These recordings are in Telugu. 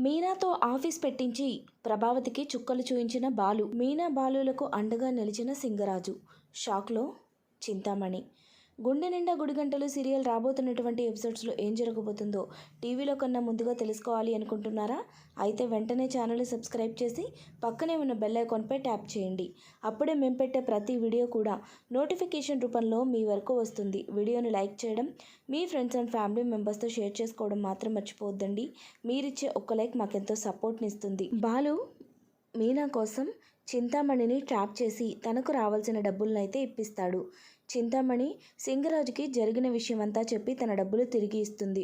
మీనాతో ఆఫీస్ పెట్టించి ప్రభావతికి చుక్కలు చూయించిన బాలు. మీనా బాలులకు అండగా నిలిచిన సింగరాజు. షాక్లో చింతామణి. గుండె నిండా గుడిగంటలు సీరియల్ రాబోతున్నటువంటి ఎపిసోడ్స్లో ఏం జరగబోతుందో టీవీలో కన్నా ముందుగా తెలుసుకోవాలి అనుకుంటున్నారా? అయితే వెంటనే ఛానల్ని సబ్స్క్రైబ్ చేసి పక్కనే ఉన్న బెల్ ఐకాన్పై ట్యాప్ చేయండి. అప్పుడే మేము పెట్టే ప్రతి వీడియో కూడా నోటిఫికేషన్ రూపంలో మీ వరకు వస్తుంది. వీడియోని లైక్ చేయడం, మీ ఫ్రెండ్స్ అండ్ ఫ్యామిలీ మెంబర్స్తో షేర్ చేసుకోవడం మాత్రం మర్చిపోవద్దండి. మీరిచ్చే ఒక్క లైక్ మాకెంతో సపోర్ట్ని ఇస్తుంది. బాలు మీనా కోసం చింతామణిని ట్రాప్ చేసి తనకు రావాల్సిన డబ్బులను అయితే ఇప్పిస్తాడు. చింతామణి సింగరాజుకి జరిగిన విషయమంతా చెప్పి తన డబ్బులు తిరిగి ఇస్తుంది.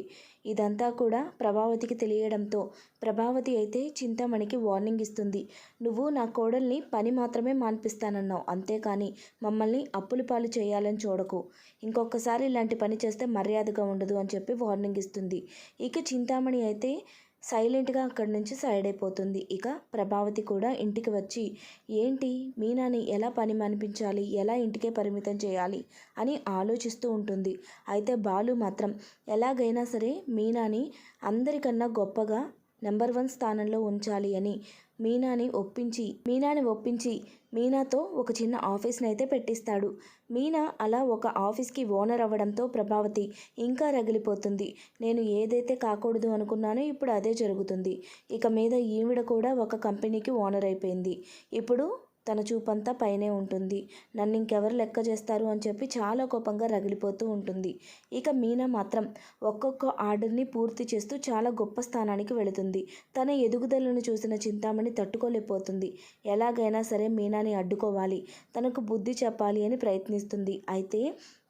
ఇదంతా కూడా ప్రభావతికి తెలియడంతో ప్రభావతి అయితే చింతామణికి వార్నింగ్ ఇస్తుంది. నువ్వు నా కోడల్ని పని మాత్రమే మాన్పిస్తానన్నావు, అంతేకాని మమ్మల్ని అప్పుల పాలు చేయాలని చూడకు. ఇంకొకసారి ఇలాంటి పని చేస్తే మర్యాదగా ఉండదు అని చెప్పి వార్నింగ్ ఇస్తుంది. ఇక చింతామణి అయితే సైలెంట్గా అక్కడి నుంచి సైడ్ అయిపోతుంది. ఇక ప్రభావతి కూడా ఇంటికి వచ్చి ఏంటి మీనాని ఎలా పని మానిపించాలి, ఎలా ఇంటికే పరిమితం చేయాలి అని ఆలోచిస్తూ ఉంటుంది. అయితే బాలు మాత్రం ఎలాగైనా సరే మీనాని అందరికన్నా గొప్పగా నెంబర్ 1 స్థానంలో ఉంచాలి అని మీనాని ఒప్పించి మీనాతో ఒక చిన్న ఆఫీస్ని అయితే పెట్టిస్తాడు. మీనా అలా ఒక ఆఫీస్కి ఓనర్ అవ్వడంతో ప్రభావతి ఇంకా రగిలిపోతుంది. నేను ఏదైతే కాకూడదు అనుకున్నానో ఇప్పుడు అదే జరుగుతుంది. ఇక మీద ఈవిడ కూడా ఒక కంపెనీకి ఓనర్ అయిపోయింది. ఇప్పుడు తన చూపంతా పైనే ఉంటుంది. నన్ను ఇంకెవరు లెక్క చేస్తారు అని చెప్పి చాలా కోపంగా రగిలిపోతూ ఉంటుంది. ఇక మీనా మాత్రం ఒక్కొక్క ఆర్డర్ని పూర్తి చేస్తూ చాలా గొప్ప స్థానానికి వెళుతుంది. తన ఎదుగుదలను చూసిన చింతామణి తట్టుకోలేకపోతుంది. ఎలాగైనా సరే మీనాని అడ్డుకోవాలి, తనకు బుద్ధి చెప్పాలి అని ప్రయత్నిస్తుంది. అయితే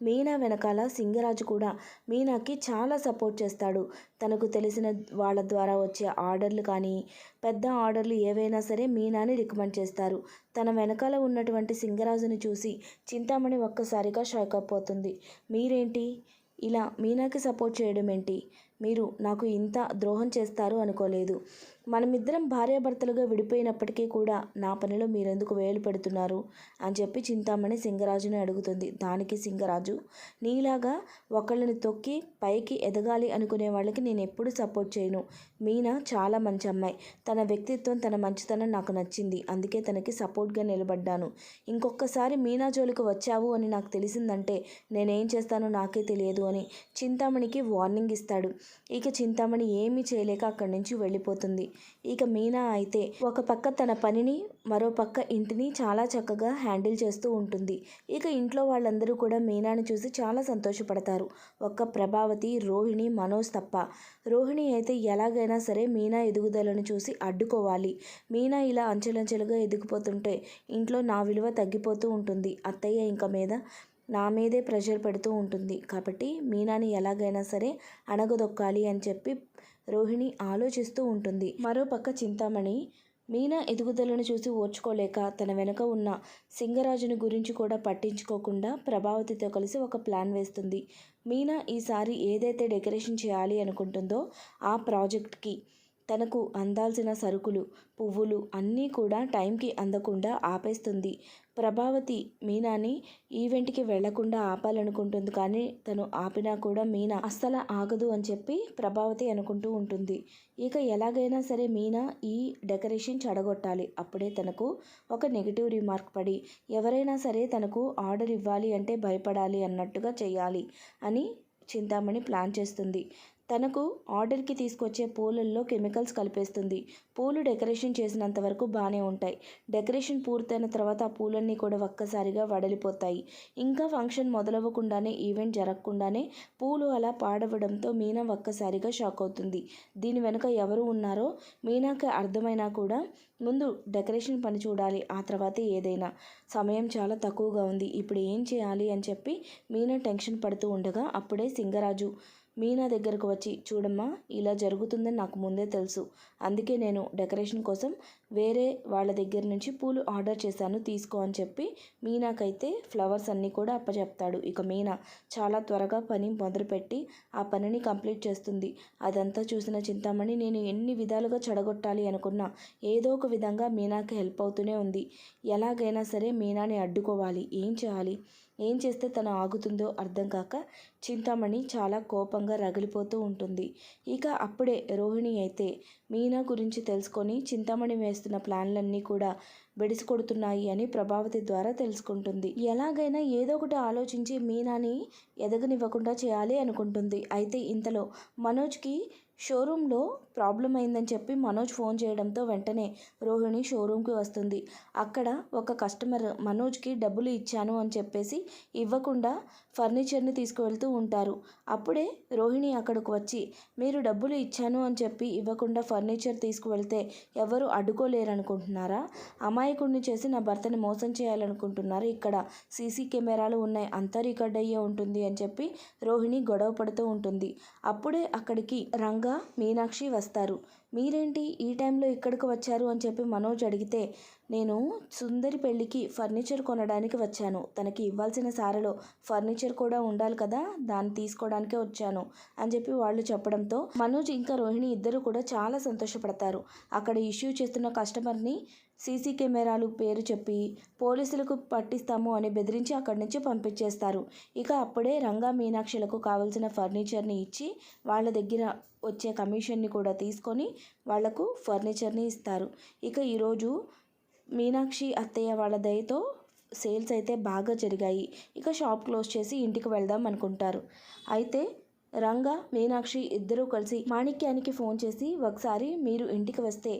మీనా వెనకాల సింగరాజు కూడా మీనాకి చాలా సపోర్ట్ చేస్తాడు. తనకు తెలిసిన వాళ్ళ ద్వారా వచ్చే ఆర్డర్లు కానీ పెద్ద ఆర్డర్లు ఏవైనా సరే మీనాని రికమెండ్ చేస్తారు. తన వెనకాల ఉన్నటువంటి సింగరాజుని చూసి చింతామణి ఒక్కసారిగా షాక్ అయిపోతుంది. మీరేంటి ఇలా మీనాకి సపోర్ట్ చేయడం ఏంటి? మీరు నాకు ఇంత ద్రోహం చేస్తారు అనుకోలేదు. మనమిద్దరం భార్యాభర్తలుగా విడిపోయినప్పటికీ కూడా నా పనిలో మీరెందుకు వేలు పెడుతున్నారు అని చెప్పి చింతామణి సింగరాజుని అడుగుతుంది. దానికి సింగరాజు, నీలాగా ఒకళ్ళని తొక్కి పైకి ఎదగాలి అనుకునే వాళ్ళకి నేను ఎప్పుడు సపోర్ట్ చేయను. మీనా చాలా మంచి అమ్మాయి, తన వ్యక్తిత్వం తన మంచితనం నాకు నచ్చింది, అందుకే తనకి సపోర్ట్గా నిలబడ్డాను. ఇంకొకసారి మీనా జోలికి వచ్చావు అని నాకు తెలిసిందంటే నేనేం చేస్తానో నాకే తెలియదు అని చింతామణికి వార్నింగ్ ఇస్తాడు. ఇక చింతామణి ఏమీ చేయలేక అక్కడి నుంచి వెళ్ళిపోతుంది. ఇక మీనా అయితే ఒక పక్క తన పనిని, మరో పక్క ఇంటిని చాలా చక్కగా హ్యాండిల్ చేస్తూ ఉంటుంది. ఇక ఇంట్లో వాళ్ళందరూ కూడా మీనాని చూసి చాలా సంతోషపడతారు. ఒక్క ప్రభావతి, రోహిణి, మనోజ్ తప్ప. రోహిణి అయితే ఎలాగైనా సరే మీనా ఎదుగుదలను చూసి అడ్డుకోవాలి. మీనా ఇలా అంచెలంచెలుగా ఎదిగిపోతుంటే ఇంట్లో నా విలువ తగ్గిపోతూ ఉంటుంది. అత్తయ్య ఇంక మీద నా మీదే ప్రెషర్ పెడుతూ ఉంటుంది. కాబట్టి మీనాని ఎలాగైనా సరే అణగదొక్కాలి అని చెప్పి రోహిణి ఆలోచిస్తూ ఉంటుంది. మరోపక్క చింతామణి మీనా ఎదుగుదలను చూసి ఓర్చుకోలేక తన వెనుక ఉన్న సింగరాజుని గురించి కూడా పట్టించుకోకుండా ప్రభావతితో కలిసి ఒక ప్లాన్ వేస్తుంది. మీనా ఈసారి ఏదైతే డెకరేషన్ చేయాలి అనుకుంటుందో ఆ ప్రాజెక్ట్కి తనకు అందాల్సిన సరుకులు, పువ్వులు అన్నీ కూడా టైంకి అందకుండా ఆపేస్తుంది. ప్రభావతి మీనాని ఈవెంట్కి వెళ్లకుండా ఆపాలనుకుంటుంది, కానీ తను ఆపినా కూడా మీనా అస్సలు ఆగదు అని చెప్పి ప్రభావతి అనుకుంటూ ఉంటుంది. ఇక ఎలాగైనా సరే మీనా ఈ డెకరేషన్ చెడగొట్టాలి. అప్పుడే తనకు ఒక నెగిటివ్ రిమార్క్ పడి ఎవరైనా సరే తనకు ఆర్డర్ ఇవ్వాలి అంటే భయపడాలి అన్నట్టుగా చేయాలి అని చింతామణి ప్లాన్ చేస్తుంది. తనకు ఆర్డర్కి తీసుకొచ్చే పూలల్లో కెమికల్స్ కలిపేస్తుంది. పూలు డెకరేషన్ చేసినంత వరకు బాగానే ఉంటాయి. డెకరేషన్ పూర్తయిన తర్వాత ఆ పూలన్నీ కూడా ఒక్కసారిగా వడలిపోతాయి. ఇంకా ఫంక్షన్ మొదలవ్వకుండానే, ఈవెంట్ జరగకుండానే పూలు అలా పాడవడంతో మీనా ఒక్కసారిగా షాక్ అవుతుంది. దీని వెనుక ఎవరు ఉన్నారో మీనాకి అర్థమైనా కూడా ముందు డెకరేషన్ పని చూడాలి, ఆ తర్వాత ఏదైనా. సమయం చాలా తక్కువగా ఉంది, ఇప్పుడు ఏం చేయాలి అని చెప్పి మీనా టెన్షన్ పడుతూ ఉండగా అప్పుడే సింగరాజు మీనా దగ్గరకు వచ్చి, చూడమ్మా ఇలా జరుగుతుందని నాకు ముందే తెలుసు, అందుకే నేను డెకరేషన్ కోసం వేరే వాళ్ళ దగ్గర నుంచి పూలు ఆర్డర్ చేశాను, తీసుకో అని చెప్పి మీనాకైతే ఫ్లవర్స్ అన్నీ కూడా అప్పచెప్తాడు. ఇక మీనా చాలా త్వరగా పని మొదలుపెట్టి ఆ పనిని కంప్లీట్ చేస్తుంది. అదంతా చూసిన చింతామణి నేను ఎన్ని విధాలుగా చెడగొట్టాలి అనుకున్నా ఏదో ఒక విధంగా మీనాకి హెల్ప్ అవుతూనే ఉంది. ఎలాగైనా సరే మీనాని అడ్డుకోవాలి, ఏం చేయాలి? ఏం చేస్తే తను ఆగుతుందో అర్థం కాక చింతామణి చాలా కోపంగా రగిలిపోతూ ఉంటుంది. ఇక అప్పుడే రోహిణి అయితే మీనా గురించి తెలుసుకొని చింతామణి వేస్తున్న ప్లాన్లన్నీ కూడా బెడిసి కొడుతున్నాయి అని ప్రభావతి ద్వారా తెలుసుకుంటుంది. ఎలాగైనా ఏదో ఒకటి ఆలోచించి మీనాని ఎదగనివ్వకుండా చేయాలి అనుకుంటుంది. అయితే ఇంతలో మనోజ్కి షోరూంలో ప్రాబ్లం అయిందని చెప్పి మనోజ్ ఫోన్ చేయడంతో వెంటనే రోహిణి షోరూంకి వస్తుంది. అక్కడ ఒక కస్టమర్ మనోజ్కి డబ్బులు ఇచ్చాను అని చెప్పేసి ఇవ్వకుండా ఫర్నిచర్ని తీసుకువెళ్తూ ఉంటారు. అప్పుడే రోహిణి అక్కడికి వచ్చి మీరు డబ్బులు ఇచ్చాను అని చెప్పి ఇవ్వకుండా ఫర్నిచర్ తీసుకువెళ్తే ఎవరు అడ్డుకోలేరనుకుంటున్నారా? అమాయకుడిని చేసి నా భర్తని మోసం చేయాలనుకుంటున్నారు. ఇక్కడ సీసీ కెమెరాలు ఉన్నాయి, అంతా రికార్డ్ అయ్యే ఉంటుంది అని చెప్పి రోహిణి గొడవ పడుతూ ఉంటుంది. అప్పుడే అక్కడికి రంగా మీనాక్షి వస్తారు. మీరేంటి ఈ టైంలో ఇక్కడికి వచ్చారు అని చెప్పి మనోజ్ అడిగితే నేను సుందరి పెళ్ళికి ఫర్నిచర్ కొనడానికి వచ్చాను. తనకి ఇవ్వాల్సిన సారలో ఫర్నిచర్ కూడా ఉండాలి కదా, దాన్ని తీసుకోవడానికే వచ్చాను అని చెప్పి వాళ్ళు చెప్పడంతో మనోజ్ ఇంకా రోహిణి ఇద్దరు కూడా చాలా సంతోషపడతారు. అక్కడ ఇష్యూ చేస్తున్న కస్టమర్ని సీసీ కెమెరాలు పేరు చెప్పి పోలీసులకు పట్టిస్తాము అని బెదిరించి అక్కడి నుంచి పంపించేస్తారు. ఇక అప్పుడే రంగా మీనాక్షులకు కావాల్సిన ఫర్నిచర్ని ఇచ్చి వాళ్ళ దగ్గర వచ్చే కమిషన్ని కూడా తీసుకొని వాళ్లకు ఫర్నిచర్ని ఇస్తారు. ఇక ఈరోజు మీనాక్షి అత్తయ్య వాళ్ళ దయతో సేల్స్ అయితే బాగా జరిగాయి. ఇక షాప్ క్లోజ్ చేసి ఇంటికి వెళ్దాం అనుకుంటారు. అయితే రంగా మీనాక్షి ఇద్దరూ కలిసి మాణిక్యానికి ఫోన్ చేసి ఒకసారి మీరు ఇంటికి వస్తే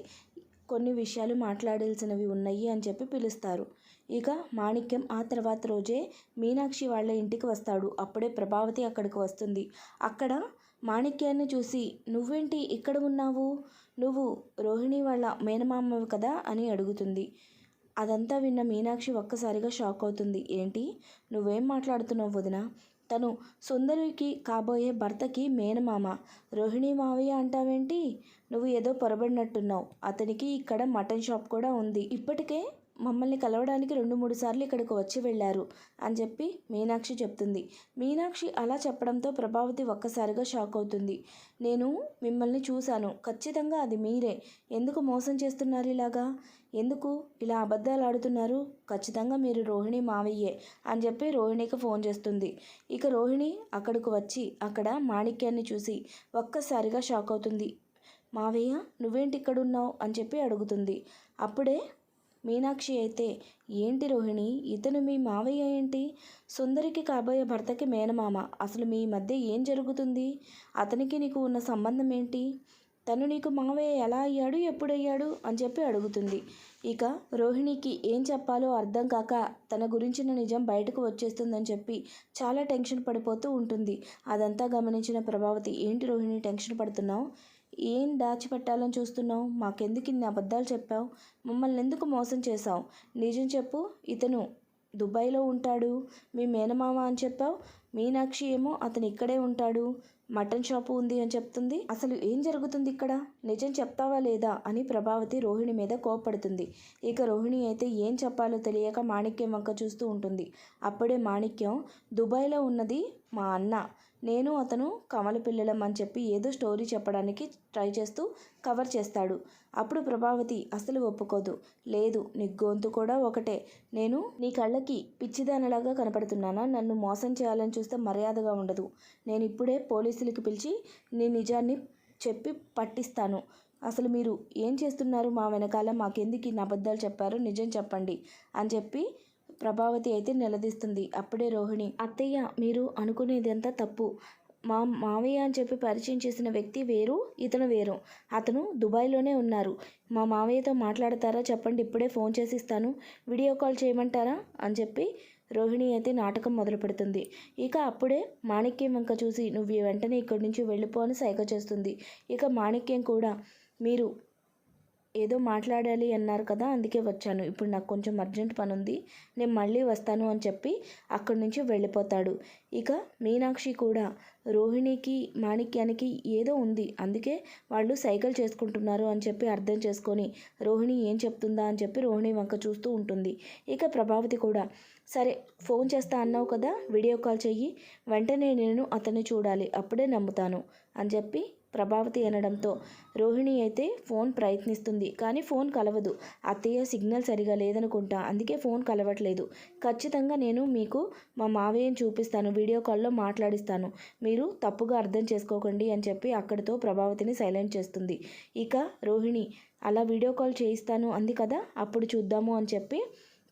కొన్ని విషయాలు మాట్లాడాల్సినవి ఉన్నాయి అని చెప్పి పిలుస్తారు. ఇక మాణిక్యం ఆ తర్వాత రోజే మీనాక్షి వాళ్ళ ఇంటికి వస్తాడు. అప్పుడే ప్రభావతి అక్కడికి వస్తుంది. అక్కడ మాణిక్యాన్ని చూసి నువ్వేంటి ఇక్కడ ఉన్నావు, నువ్వు రోహిణి వాళ్ళ మేనమామవి కదా అని అడుగుతుంది. అదంతా విన్న మీనాక్షి ఒక్కసారిగా షాక్ అవుతుంది. ఏంటి నువ్వేం మాట్లాడుతున్నావు వదిన? తను సుందరికి కాబోయే భర్తకి మేనమామ, రోహిణి మావయ్య అంటావేంటి? నువ్వు ఏదో పొరబడినట్టున్నావు. అతనికి ఇక్కడ మటన్ షాప్ కూడా ఉంది. ఇప్పటికే మమ్మల్ని కలవడానికి 2-3 సార్లు ఇక్కడికి వచ్చి వెళ్ళారు అని చెప్పి మీనాక్షి చెప్తుంది. మీనాక్షి అలా చెప్పడంతో ప్రభావతి ఒక్కసారిగా షాక్ అవుతుంది. నేను మిమ్మల్ని చూశాను, ఖచ్చితంగా అది మీరే. ఎందుకు మోసం చేస్తున్నారు ఇలాగా? ఎందుకు ఇలా అబద్ధాలు ఆడుతున్నారు? ఖచ్చితంగా మీరు రోహిణి మావయ్యే అని చెప్పి రోహిణికి ఫోన్ చేస్తుంది. ఇక రోహిణి అక్కడికి వచ్చి అక్కడ మాణిక్యాన్ని చూసి ఒక్కసారిగా షాక్ అవుతుంది. మావయ్య నువ్వేంటి ఇక్కడున్నావు అని చెప్పి అడుగుతుంది. అప్పుడే మీనాక్షి అయితే ఏంటి రోహిణి, ఇతను మీ మావయ్య ఏంటి? సుందరికి కాబోయే భర్తకి మేనమామ. అసలు మీ మధ్య ఏం జరుగుతుంది? అతనికి నీకు ఉన్న సంబంధం ఏంటి? తను నీకు మావయ్య ఎలా అయ్యాడు, ఎప్పుడయ్యాడు అని చెప్పి అడుగుతుంది. ఇక రోహిణికి ఏం చెప్పాలో అర్థం కాక తన గురించిన నిజం బయటకు వచ్చేస్తుందని చెప్పి చాలా టెన్షన్ పడిపోతూ ఉంటుంది. అదంతా గమనించిన ప్రభావతి ఏంటి రోహిణి టెన్షన్ పడుతున్నావు? ఏం దాచిపెట్టాలని చూస్తున్నావు? మాకెందుకు ఇన్ని అబద్ధాలు చెప్పావు? మమ్మల్ని ఎందుకు మోసం చేశావు? నిజం చెప్పు. ఇతను దుబాయ్లో ఉంటాడు, మీ మేనమామ అని చెప్పావు. మీనాక్షి ఏమో అతను ఇక్కడే ఉంటాడు, మటన్ షాపు ఉంది అని చెప్తుంది. అసలు ఏం జరుగుతుంది ఇక్కడ? నిజం చెప్తావా లేదా అని ప్రభావతి రోహిణి మీద కోపడుతుంది. ఇక రోహిణి అయితే ఏం చెప్పాలో తెలియక మాణిక్యం వంక చూస్తూ ఉంటుంది. అప్పుడే మాణిక్యం దుబాయ్లో ఉన్నది మా అన్న, నేను అతను కమల పిల్లలం అని చెప్పి ఏదో స్టోరీ చెప్పడానికి ట్రై చేస్తూ కవర్ చేస్తాడు. అప్పుడు ప్రభావతి అసలు ఒప్పుకోదు. లేదు నీ గొంతు కూడా ఒకటే. నేను నీ కళ్ళకి పిచ్చిదానిలాగా కనపడుతున్నానా? నన్ను మోసం చేయాలని చూస్తే మర్యాదగా ఉండదు. నేను ఇప్పుడే పోలీసులకి పిలిచి నీ నిజాన్ని చెప్పి పట్టిస్తాను. అసలు మీరు ఏం చేస్తున్నారు మా వెనకాల? మాకెందుకు ఇన్ని అబద్ధాలు చెప్పారు? నిజం చెప్పండి అని చెప్పి ప్రభావతి అయితే నిలదీస్తుంది. అప్పుడే రోహిణి అత్తయ్య మీరు అనుకునేదంతా తప్పు. మా మావయ్య అని చెప్పి పరిచయం చేసిన వ్యక్తి వేరు, ఇతను వేరు. అతను దుబాయ్లోనే ఉన్నారు. మా మావయ్యతో మాట్లాడతారా చెప్పండి, ఇప్పుడే ఫోన్ చేసి ఇస్తాను. వీడియో కాల్ చేయమంటారా అని చెప్పి రోహిణి అయితే నాటకం మొదలు పెడుతుంది. ఇక అప్పుడే మాణిక్యం వంక చూసి నువ్వు వెంటనే ఇక్కడి నుంచి వెళ్ళిపో అని సైగ చేస్తుంది. ఇక మాణిక్యం కూడా మీరు ఏదో మాట్లాడాలి అన్నారు కదా, అందుకే వచ్చాను. ఇప్పుడు నాకు కొంచెం అర్జెంట్ పని ఉంది, నేను మళ్ళీ వస్తాను అని చెప్పి అక్కడి నుంచి వెళ్ళిపోతాడు. ఇక మీనాక్షి కూడా రోహిణికి మాణిక్యానికి ఏదో ఉంది, అందుకే వాళ్ళు సైకిల్ చేసుకుంటున్నారు అని చెప్పి అర్థం చేసుకొని రోహిణి ఏం చెప్తుందా అని చెప్పి రోహిణి వంక చూస్తూ ఉంటుంది. ఇక ప్రభావతి కూడా సరే ఫోన్ చేస్తా అన్నావు కదా, వీడియో కాల్ చెయ్యి, వెంటనే నేను అతన్ని చూడాలి, అప్పుడే నమ్ముతాను అని చెప్పి ప్రభావతి అనడంతో రోహిణి అయితే ఫోన్ ప్రయత్నిస్తుంది, కానీ ఫోన్ కలవదు. అత్తయ్య సిగ్నల్ సరిగా లేదనుకుంటా, అందుకే ఫోన్ కలవట్లేదు. ఖచ్చితంగా నేను మీకు మా మావయ్యని చూపిస్తాను, వీడియో కాల్లో మాట్లాడిస్తాను, మీరు తప్పుగా అర్థం చేసుకోకండి అని చెప్పి అక్కడితో ప్రభావతిని సైలెంట్ చేస్తుంది. ఇక రోహిణి అలా వీడియో కాల్ చేయిస్తాను అంది కదా, అప్పుడు చూద్దాము అని చెప్పి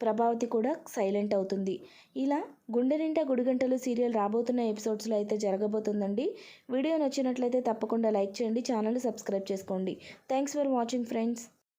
ప్రభావతి కూడా సైలెంట్ అవుతుంది. ఇలా గుండె నిండా గుడిగంటలు సీరియల్ రాబోతున్న ఎపిసోడ్స్లో అయితే జరగబోతుందండి. వీడియో నచ్చినట్లయితే తప్పకుండా లైక్ చేయండి, ఛానల్ సబ్స్క్రైబ్ చేసుకోండి. Thanks for watching friends.